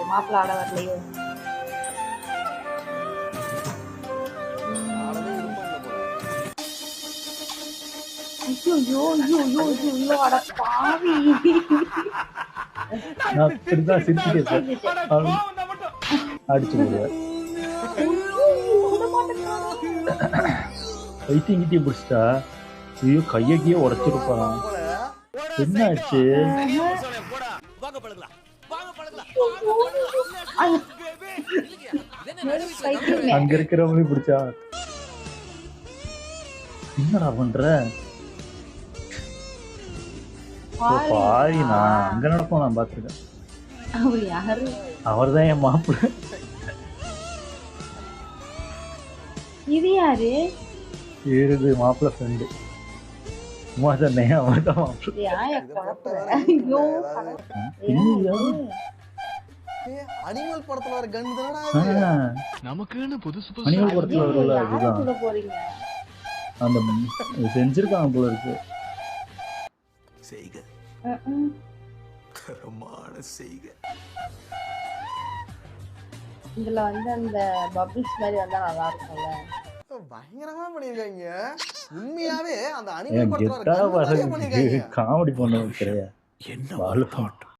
என்னாச்சு மாப்பிள்ள ஆட வரலையோ? ஐயோ அட பாவி. நான் இப்படிதான் சிரிச்சுட்டேன் அடிச்சு போடுவேன். வைத்தியங்கிட்டே பிடிச்சிட்டா ஐயோ கையக்கியே உடச்சிருப்பான். என்ன ஆச்சு? அங்க இருக்கிறவங்களையும் பிடிச்சா என்னடா பண்ற? பாரி நான் அங்க நடப்போம். நான் பாத்துருக்கேன். அவர்தான் என் மாப்பிள்ளை. இது யாரு? ஏறுது மாப்பிள்ளை ஃப்ரெண்டு. சும்மா சொன்னேன் அவர்தான் மாப்பிள்ளை. அனிமல் படத்துல வர கன் தானடா நமக்குன்னு புதுசு புதுசு அனிமல் படத்துல வரல இதுதான். அந்த செஞ்சிருக்காங்க போல இருக்கு. செய்க கரமான செய்க. இதுல வந்து அந்த பபிள்ஸ் மாதிரி வந்தா நல்லா இருக்கும்ல. பயங்கரமா பண்ணிருக்காங்க. உண்மையாவே அந்த அனிமல் படத்துல வர கன் பண்ணிருக்காங்க. காமெடி பண்ண வைக்கிறியா? என்ன